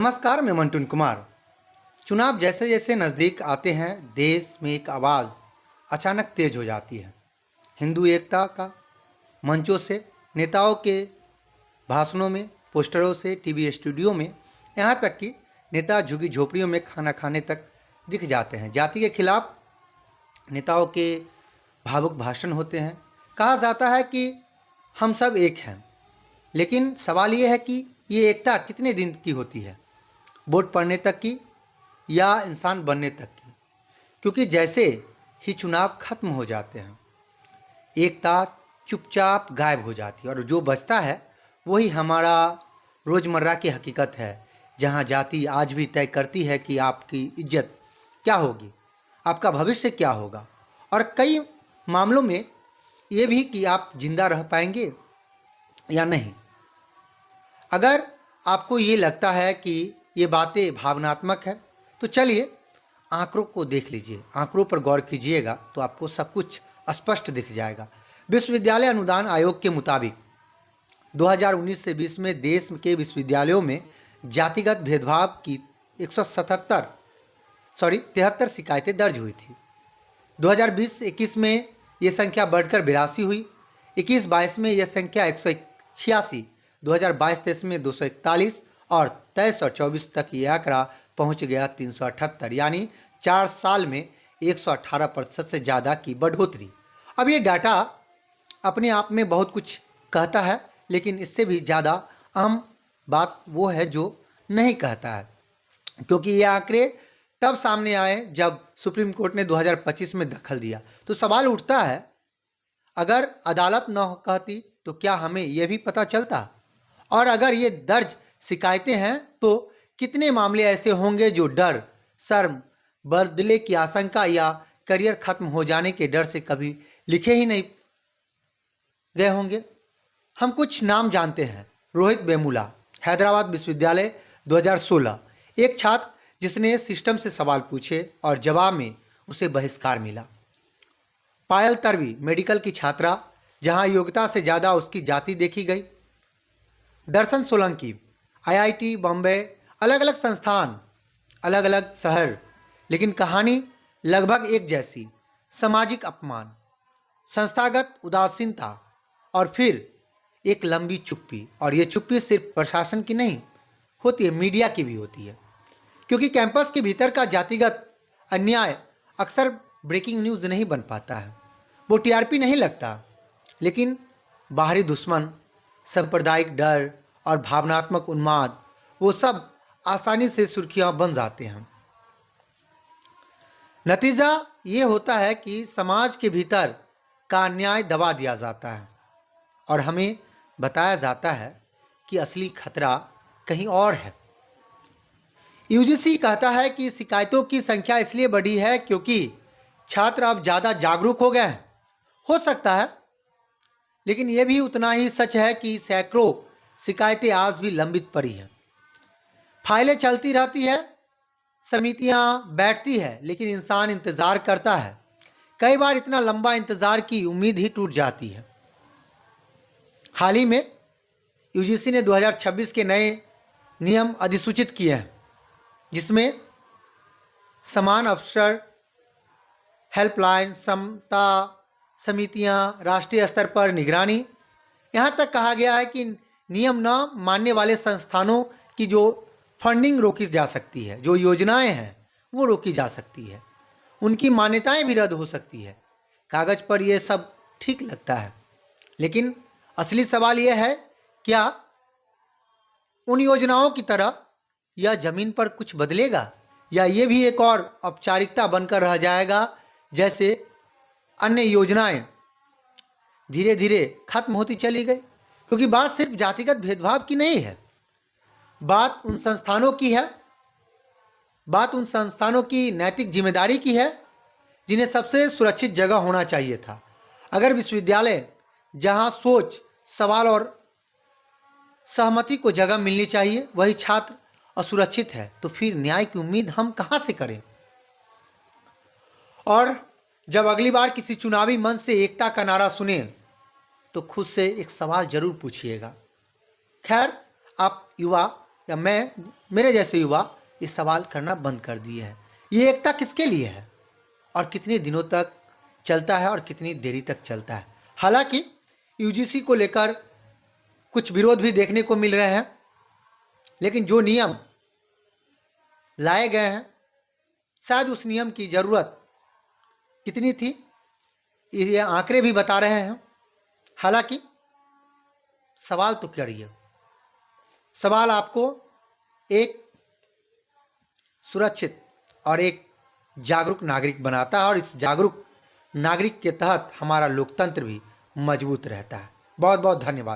नमस्कार, मैं मंटून कुमार। चुनाव जैसे जैसे नज़दीक आते हैं, देश में एक आवाज़ अचानक तेज हो जाती है। हिंदू एकता का मंचों से, नेताओं के भाषणों में, पोस्टरों से, टीवी स्टूडियो में, यहाँ तक कि नेता झुग्गी झोपड़ियों में खाना खाने तक दिख जाते हैं। जाति के खिलाफ नेताओं के भावुक भाषण होते हैं। कहा जाता है कि हम सब एक हैं, लेकिन सवाल ये है कि ये एकता कितने दिन की होती है? वोट पड़ने तक की या इंसान बनने तक की? क्योंकि जैसे ही चुनाव खत्म हो जाते हैं, एकता चुपचाप गायब हो जाती है और जो बचता है वही हमारा रोज़मर्रा की हकीकत है, जहां जाति आज भी तय करती है कि आपकी इज्जत क्या होगी, आपका भविष्य क्या होगा, और कई मामलों में ये भी कि आप जिंदा रह पाएंगे या नहीं। अगर आपको ये लगता है कि ये बातें भावनात्मक है, तो चलिए आंकड़ों को देख लीजिए। आंकड़ों पर गौर कीजिएगा तो आपको सब कुछ स्पष्ट दिख जाएगा। विश्वविद्यालय अनुदान आयोग के मुताबिक 2019 से 20 में देश के विश्वविद्यालयों में जातिगत भेदभाव की 73 शिकायतें दर्ज हुई थी। 2020-21 में ये संख्या बढ़कर 82 हुई। 21-22 में यह संख्या 186, 2022-23 में 241 और 23 और 24 तक ये आंकड़ा पहुंच गया 378, यानी 4 साल में 118% से ज़्यादा की बढ़ोतरी। अब ये डाटा अपने आप में बहुत कुछ कहता है, लेकिन इससे भी ज़्यादा अहम बात वो है जो नहीं कहता है, क्योंकि ये आंकड़े तब सामने आए जब सुप्रीम कोर्ट ने 2025 में दखल दिया। तो सवाल उठता है, अगर अदालत न कहती तो क्या हमें यह भी पता चलता? और अगर ये दर्ज शिकायतें हैं तो कितने मामले ऐसे होंगे जो डर, शर्म, बदले की आशंका या करियर खत्म हो जाने के डर से कभी लिखे ही नहीं गए होंगे। हम कुछ नाम जानते हैं। रोहित वेमुला, हैदराबाद विश्वविद्यालय, 2016। एक छात्र जिसने सिस्टम से सवाल पूछे और जवाब में उसे बहिष्कार मिला। पायल तर्वी, मेडिकल की छात्रा, जहां योग्यता से ज़्यादा उसकी जाति देखी गई। दर्शन सोलंकी, आईआईटी बॉम्बे, अलग अलग संस्थान, अलग अलग शहर, लेकिन कहानी लगभग एक जैसी। सामाजिक अपमान, संस्थागत उदासीनता और फिर एक लंबी चुप्पी। और ये चुप्पी सिर्फ प्रशासन की नहीं होती है, मीडिया की भी होती है, क्योंकि कैंपस के भीतर का जातिगत अन्याय अक्सर ब्रेकिंग न्यूज़ नहीं बन पाता है, वो टीआरपी नहीं लगता, लेकिन बाहरी दुश्मन, सांप्रदायिक डर और भावनात्मक उन्माद, वो सब आसानी से सुर्खियां बन जाते हैं। नतीजा ये होता है कि समाज के भीतर का अन्याय दबा दिया जाता है और हमें बताया जाता है कि असली खतरा कहीं और है। यूजीसी कहता है कि शिकायतों की संख्या इसलिए बढ़ी है क्योंकि छात्र अब ज़्यादा जागरूक हो गए हैं। हो सकता है, लेकिन यह भी उतना ही सच है कि सैकड़ों शिकायतें आज भी लंबित पड़ी हैं। फाइलें चलती रहती है, समितियां बैठती है, लेकिन इंसान इंतज़ार करता है। कई बार इतना लंबा इंतज़ार की उम्मीद ही टूट जाती है। हाल ही में यूजीसी ने 2026 के नए नियम अधिसूचित किए हैं, जिसमें समान अवसर हेल्पलाइन, समता समितियां, राष्ट्रीय स्तर पर निगरानी, यहाँ तक कहा गया है कि नियम न मानने वाले संस्थानों की जो फंडिंग रोकी जा सकती है, जो योजनाएं हैं वो रोकी जा सकती है, उनकी मान्यताएं भी रद्द हो सकती है। कागज़ पर ये सब ठीक लगता है, लेकिन असली सवाल ये है, क्या उन योजनाओं की तरह यह ज़मीन पर कुछ बदलेगा, या ये भी एक और औपचारिकता बनकर रह जाएगा, जैसे अन्य योजनाएं धीरे धीरे खत्म होती चली गई? क्योंकि बात सिर्फ जातिगत भेदभाव की नहीं है, बात उन संस्थानों की है, बात उन संस्थानों की नैतिक जिम्मेदारी की है जिन्हें सबसे सुरक्षित जगह होना चाहिए था। अगर विश्वविद्यालय, जहां सोच, सवाल और सहमति को जगह मिलनी चाहिए, वही छात्र असुरक्षित है, तो फिर न्याय की उम्मीद हम कहां से करें? और जब अगली बार किसी चुनावी मंच से एकता का नारा सुने तो खुद से एक सवाल जरूर पूछिएगा। खैर, आप युवा या मेरे जैसे युवा ये सवाल करना बंद कर दिए हैं। ये एकता किसके लिए है और कितने दिनों तक चलता है और कितनी देरी तक चलता है। हालांकि यूजीसी को लेकर कुछ विरोध भी देखने को मिल रहे हैं, लेकिन जो नियम लाए गए हैं शायद उस नियम की ज़रूरत कितनी थी ये आंकड़े भी बता रहे हैं। हालांकि सवाल तो करिए, सवाल आपको एक सुरक्षित और एक जागरूक नागरिक बनाता है और इस जागरूक नागरिक के तहत हमारा लोकतंत्र भी मजबूत रहता है। बहुत बहुत धन्यवाद।